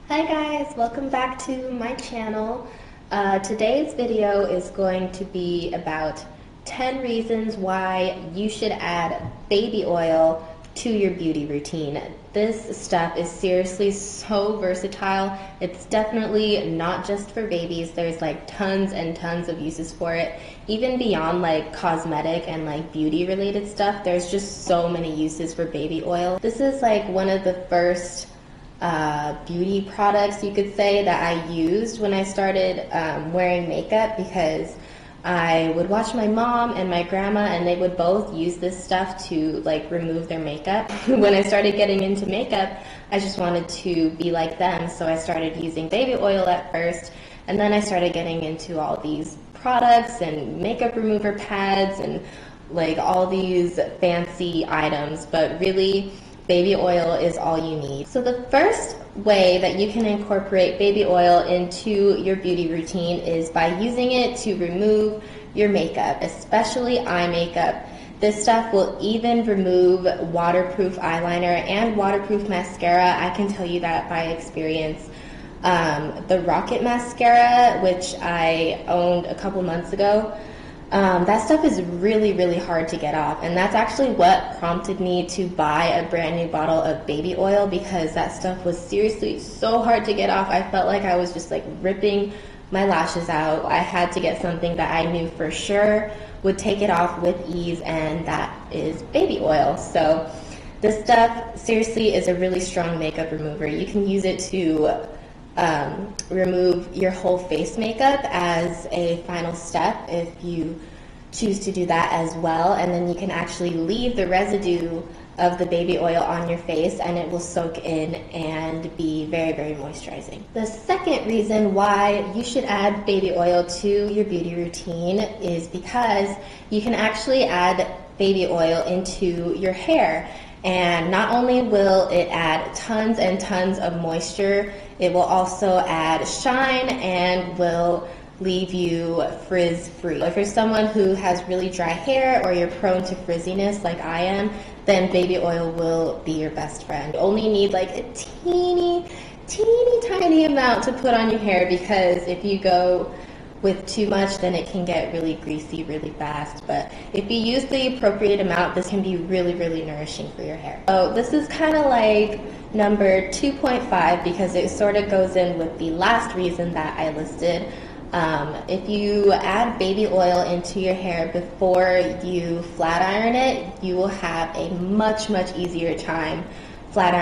Hi guys, welcome back to my channel. Today's video is going to be about 10 reasons why you should add baby oil to your beauty routine. This stuff is seriously so versatile. It's definitely not just for babies. There's like tons and tons of uses for it. Even beyond like cosmetic and like beauty related stuff, there's just so many uses for baby oil. This is like one of the first beauty products, you could say, that I used when I started wearing makeup, because I would watch my mom and my grandma and they would both use this stuff to like remove their makeup. When I started getting into makeup, I just wanted to be like them, so I started using baby oil at first, and then I started getting into all these products and makeup remover pads and like all these fancy items, but really baby oil is all you need. So the first way that you can incorporate baby oil into your beauty routine is by using it to remove your makeup, especially eye makeup. This stuff will even remove waterproof eyeliner and waterproof mascara. I can tell you that by experience. The Rocket mascara, which I owned a couple months ago, that stuff is really hard to get off, and that's actually what prompted me to buy a brand new bottle of baby oil, because that stuff was seriously so hard to get off. I felt like I was just like ripping my lashes out. I had to get something that I knew for sure would take it off with ease, and that is baby oil. So this stuff seriously is a really strong makeup remover. You can use it to remove your whole face makeup as a final step if you choose to do that as well, and then you can actually leave the residue of the baby oil on your face and it will soak in and be very moisturizing. The second reason why you should add baby oil to your beauty routine is because you can actually add baby oil into your hair. And not only will it add tons and tons of moisture, it will also add shine and will leave you frizz free. If you're someone who has really dry hair or you're prone to frizziness like I am, then baby oil will be your best friend. You only need like a teeny tiny amount to put on your hair, because if you go with too much, then it can get really greasy really fast. But if you use the appropriate amount, this can be really nourishing for your hair. So this is kind of like number 2.5, because it sort of goes in with the last reason that I listed. If you add baby oil into your hair before you flat iron it, you will have a much easier time flat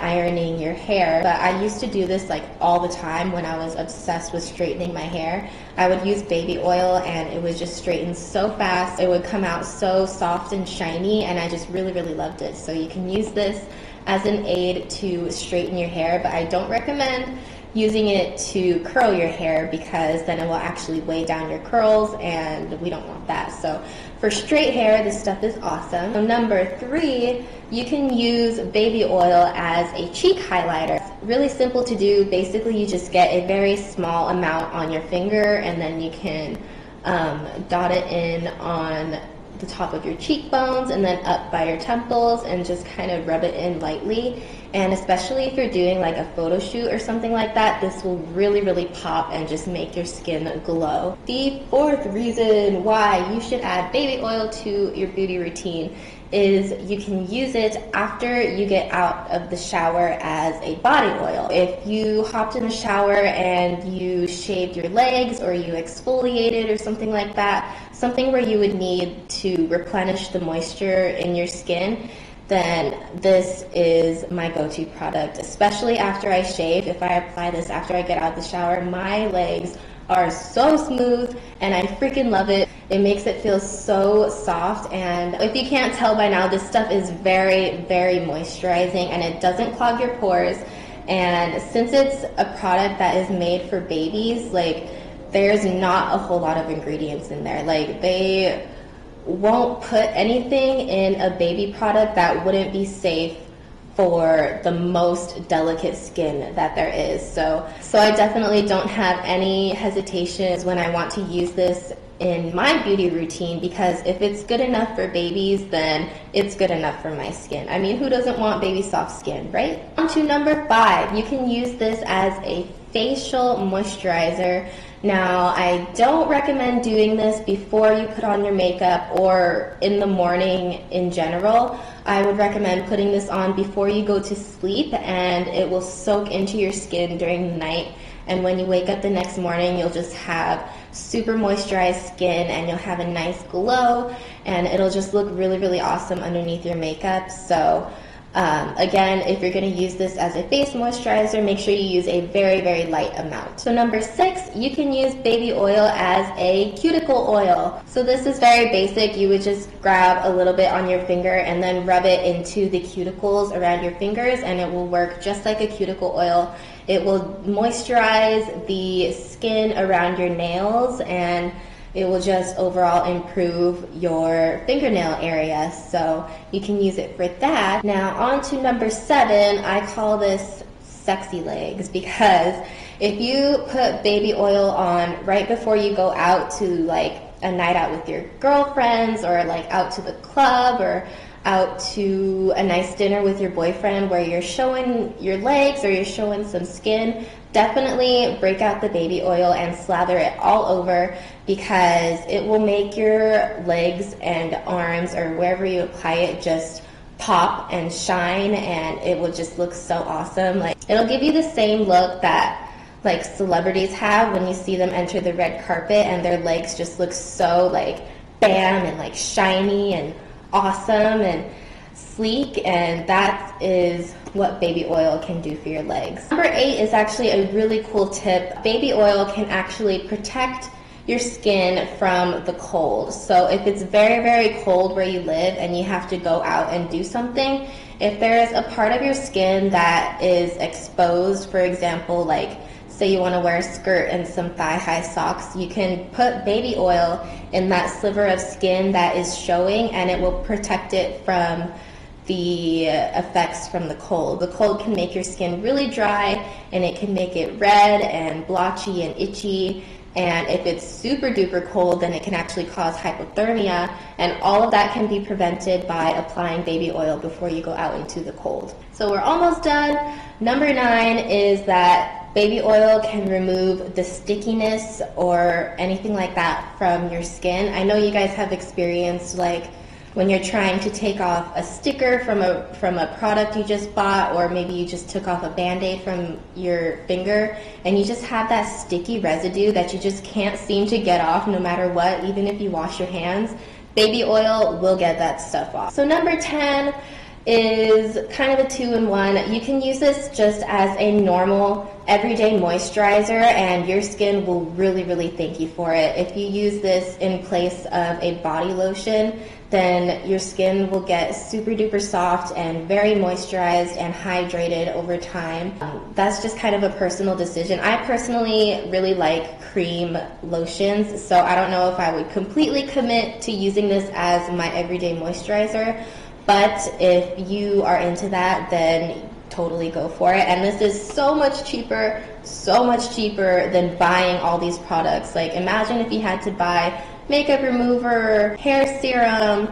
ironing your hair. But I used to do this like all the time when I was obsessed with straightening my hair. I would use baby oil and it would just straighten so fast. It would come out so soft and shiny, and I just really loved it. So you can use this as an aid to straighten your hair, but I don't recommend using it to curl your hair, because then it will actually weigh down your curls and we don't want that. So for straight hair, this stuff is awesome. So number 3, you can use baby oil as a cheek highlighter. It's really simple to do. Basically, you just get a very small amount on your finger and then you can dot it in on the top of your cheekbones and then up by your temples and just kind of rub it in lightly. And especially if you're doing like a photo shoot or something like that, this will really pop and just make your skin glow. The fourth reason why you should add baby oil to your beauty routine is you can use it after you get out of the shower as a body oil. If you hopped in the shower and you shaved your legs or you exfoliated or something like that, something where you would need to replenish the moisture in your skin, then this is my go-to product, especially after I shave. If I apply this after I get out of the shower, my legs are so smooth and I freaking love it. It makes it feel so soft, and if you can't tell by now, this stuff is very moisturizing and it doesn't clog your pores. And since it's a product that is made for babies, like there's not a whole lot of ingredients in there. Like they won't put anything in a baby product that wouldn't be safe for the most delicate skin that there is. So I definitely don't have any hesitations when I want to use this in my beauty routine, because if it's good enough for babies, then it's good enough for my skin. I mean, who doesn't want baby soft skin, right? On to number 5, you can use this as a facial moisturizer. Now, I don't recommend doing this before you put on your makeup or in the morning in general. I would recommend putting this on before you go to sleep, and it will soak into your skin during the night. And when you wake up the next morning, you'll just have super moisturized skin, and you'll have a nice glow, and it'll just look really, really awesome underneath your makeup. So again, if you're going to use this as a face moisturizer, make sure you use a very, very light amount. So number 6, you can use baby oil as a cuticle oil. So this is very basic. You would just grab a little bit on your finger and then rub it into the cuticles around your fingers, and it will work just like a cuticle oil. It will moisturize the skin around your nails, and it will just overall improve your fingernail area. So you can use it for that. Now on to number 7, I call this sexy legs, because if you put baby oil on right before you go out to like a night out with your girlfriends, or like out to the club, or out to a nice dinner with your boyfriend where you're showing your legs or you're showing some skin, definitely break out the baby oil and slather it all over, because it will make your legs and arms, or wherever you apply it, just pop and shine, and it will just look so awesome. Like, it'll give you the same look that like celebrities have when you see them enter the red carpet and their legs just look so like bam and like shiny and awesome and sleek, and that is what baby oil can do for your legs. Number 8 is actually a really cool tip. Baby oil can actually protect your skin from the cold. So if it's very, very cold where you live and you have to go out and do something, if there is a part of your skin that is exposed, for example, like say you want to wear a skirt and some thigh-high socks, you can put baby oil in that sliver of skin that is showing, and it will protect it from the effects from the cold. The cold can make your skin really dry, and it can make it red and blotchy and itchy. And if it's super duper cold, then it can actually cause hypothermia, and all of that can be prevented by applying baby oil before you go out into the cold. So we're almost done. Number 9 is that baby oil can remove the stickiness or anything like that from your skin. I know you guys have experienced like when you're trying to take off a sticker from a product you just bought, or maybe you just took off a band-aid from your finger, and you just have that sticky residue that you just can't seem to get off no matter what, even if you wash your hands. Baby oil will get that stuff off. So number 10 is kind of a 2-in-1. You can use this just as a normal everyday moisturizer, and your skin will really, really thank you for it. If you use this in place of a body lotion, then your skin will get super duper soft and very moisturized and hydrated over time. That's just kind of a personal decision. I personally really like cream lotions, so I don't know if I would completely commit to using this as my everyday moisturizer, but if you are into that, then totally go for it. And this is so much cheaper than buying all these products. Like, imagine if you had to buy makeup remover, hair serum,